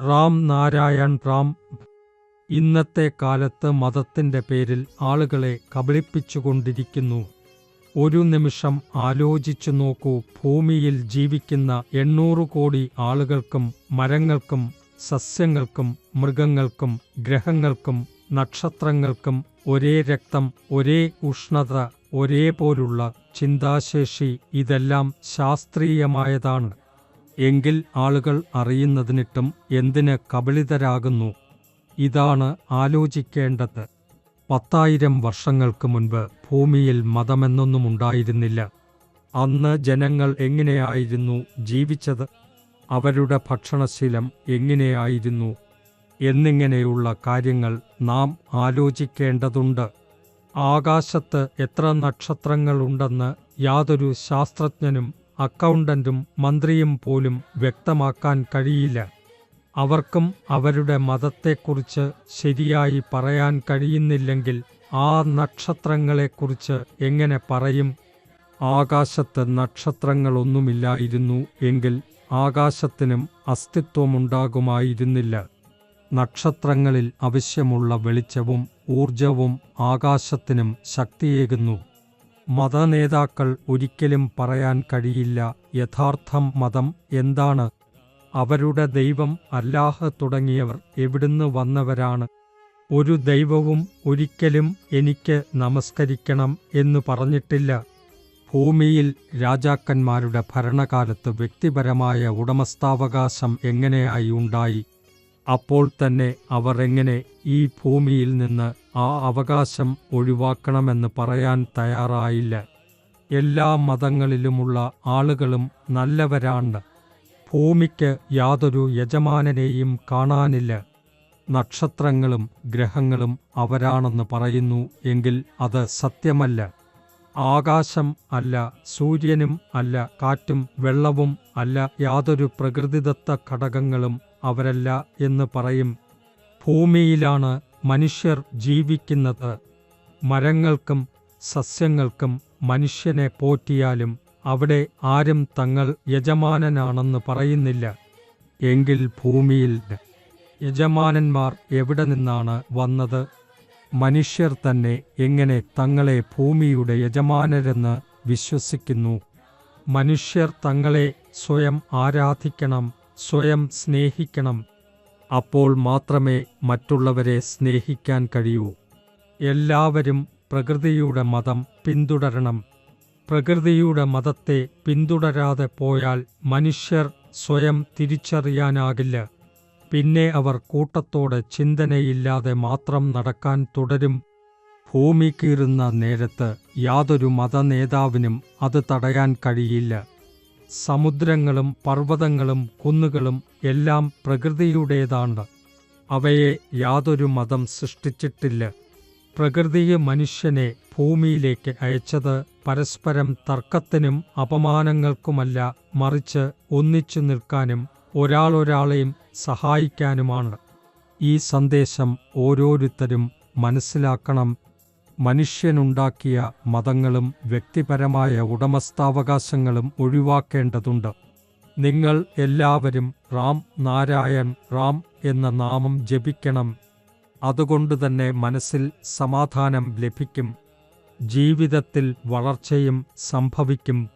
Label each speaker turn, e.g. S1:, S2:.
S1: റാം നാരായൺ റാം. ഇന്നത്തെ കാലത്ത് മതത്തിന്റെ പേരിൽ ആളുകളെ കബളിപ്പിച്ചുകൊണ്ടിരിക്കുന്നു. ഒരു നിമിഷം ആലോചിച്ചു നോക്കൂ, ഭൂമിയിൽ ജീവിക്കുന്ന 800 കോടി ആളുകൾക്കും മരങ്ങൾക്കും സസ്യങ്ങൾക്കും മൃഗങ്ങൾക്കും ഗ്രഹങ്ങൾക്കും നക്ഷത്രങ്ങൾക്കും ഒരേ രക്തം, ഒരേ ഉഷ്ണത, ഒരേപോലുള്ള ചിന്താശേഷി, ഇതെല്ലാം ശാസ്ത്രീയമായതാണ്. എങ്കിൽ ആളുകൾ അറിയുന്നതിനിട്ടും എന്തിന് കബളിതരാകുന്നു? ഇതാണ് ആലോചിക്കേണ്ടത്. 10,000 വർഷങ്ങൾക്ക് മുൻപ് ഭൂമിയിൽ മതമെന്നൊന്നുമുണ്ടായിരുന്നില്ല. അന്ന് ജനങ്ങൾ എങ്ങനെയായിരുന്നു ജീവിച്ചത്? അവരുടെ ഭക്ഷണശീലം എങ്ങനെയായിരുന്നു? എന്നിങ്ങനെയുള്ള കാര്യങ്ങൾ നാം ആലോചിക്കേണ്ടതുണ്ട്. ആകാശത്ത് എത്ര നക്ഷത്രങ്ങളുണ്ടെന്ന് യാതൊരു ശാസ്ത്രജ്ഞനും അക്കൗണ്ടന്റും മന്ത്രിയും പോലും വ്യക്തമാക്കാൻ കഴിയില്ല. അവർക്കും അവരുടെ മതത്തെക്കുറിച്ച് ശരിയായി പറയാൻ കഴിയുന്നില്ലെങ്കിൽ ആ നക്ഷത്രങ്ങളെക്കുറിച്ച് എങ്ങനെ പറയും? ആകാശത്ത് നക്ഷത്രങ്ങളൊന്നുമില്ലായിരുന്നു എങ്കിൽ ആകാശത്തിനും അസ്തിത്വമുണ്ടാകുമായിരുന്നില്ല. നക്ഷത്രങ്ങളിൽ ആവശ്യമുള്ള വെളിച്ചവും ഊർജവും ആകാശത്തിനും ശക്തിയേകുന്നു. മതനേതാക്കൾ ഒരിക്കലും പറയാൻ കഴിയില്ല യഥാർത്ഥം മതം എന്താണ്, അവരുടെ ദൈവം അല്ലാഹ് തുടങ്ങിയവർ എവിടുന്ന് വന്നവരാണ്. ഒരു ദൈവവും ഒരിക്കലും എനിക്ക് നമസ്കരിക്കണം എന്നു പറഞ്ഞിട്ടില്ല. ഭൂമിയിൽ രാജാക്കന്മാരുടെ ഭരണകാലത്ത് വ്യക്തിപരമായ ഉടമസ്ഥാവകാശം എങ്ങനെയായി ഉണ്ടായി? അപ്പോൾ തന്നെ അവർ എങ്ങനെ ഈ ഭൂമിയിൽ നിന്ന് ആ അവകാശം ഒഴിവാക്കണമെന്ന് പറയാൻ തയ്യാറായില്ല? എല്ലാ മതങ്ങളിലുമുള്ള ആളുകളും നല്ലവരാണ്. ഭൂമിക്ക് യാതൊരു യജമാനനെയും കാണാനില്ല. നക്ഷത്രങ്ങളും ഗ്രഹങ്ങളും അവരാണെന്ന് പറയുന്നു എങ്കിൽ അത് സത്യമല്ല. ആകാശം അല്ല, സൂര്യനും അല്ല, കാറ്റും വെള്ളവും അല്ല, യാതൊരു പ്രകൃതിദത്ത ഘടകങ്ങളും അവരല്ല എന്ന് പറയും. ഭൂമിയിലാണ് മനുഷ്യർ ജീവിക്കുന്നത്. മരങ്ങൾക്കും സസ്യങ്ങൾക്കും മനുഷ്യനെ പോറ്റിയാലും അവിടെ ആരും തങ്ങൾ യജമാനനാണെന്ന് പറയുന്നില്ല. എങ്കിൽ ഭൂമിയിൽ യജമാനന്മാർ എവിടെ നിന്നാണ് വന്നത്? മനുഷ്യർ തന്നെ എങ്ങനെ തങ്ങളെ ഭൂമിയുടെ യജമാനരെന്ന് വിശ്വസിക്കുന്നു? മനുഷ്യർ തങ്ങളെ സ്വയം ആരാധിക്കണം, സ്വയം സ്നേഹിക്കണം. അപ്പോൾ മാത്രമേ മറ്റുള്ളവരെ സ്നേഹിക്കാൻ കഴിയൂ. എല്ലാവരും പ്രകൃതിയുടെ മതം പിന്തുടരണം. പ്രകൃതിയുടെ മതത്തെ പിന്തുടരാതെ പോയാൽ മനുഷ്യർ സ്വയം തിരിച്ചറിയാനാകില്ല. പിന്നെ അവർ കൂട്ടത്തോടെ ചിന്തനയില്ലാതെ മാത്രം നടക്കാൻ തുടരും. ഭൂമി കീറുന്ന നേരത്ത് യാതൊരു മതനേതാവിനും അത് തടയാൻ കഴിയില്ല. സമുദ്രങ്ങളും പർവ്വതങ്ങളും കുന്നുകളും എല്ലാം പ്രകൃതിയുടേതാണ്. അവയെ യാതൊരു മതം സൃഷ്ടിച്ചിട്ടില്ല. പ്രകൃതി മനുഷ്യനെ ഭൂമിയിലേക്ക് അയച്ചത് പരസ്പരം തർക്കത്തിനും അപമാനങ്ങൾക്കുമല്ല, മറിച്ച് ഒന്നിച്ചു നിൽക്കാനും ഒരാളൊരാളെയും സഹായിക്കാനുമാണ്. ഈ സന്ദേശം ഓരോരുത്തരും മനസ്സിലാക്കണം. മനുഷ്യനുണ്ടാക്കിയ മതങ്ങളും വ്യക്തിപരമായ ഉടമസ്ഥാവകാശങ്ങളും ഒഴിവാക്കേണ്ടതുണ്ട്. നിങ്ങൾ എല്ലാവരും റാം നാരായൺ റാം എന്ന നാമം ജപിക്കണം. അതുകൊണ്ടുതന്നെ മനസ്സിൽ സമാധാനം ലഭിക്കും. ജീവിതത്തിൽ വളർച്ചയും സംഭവിക്കും.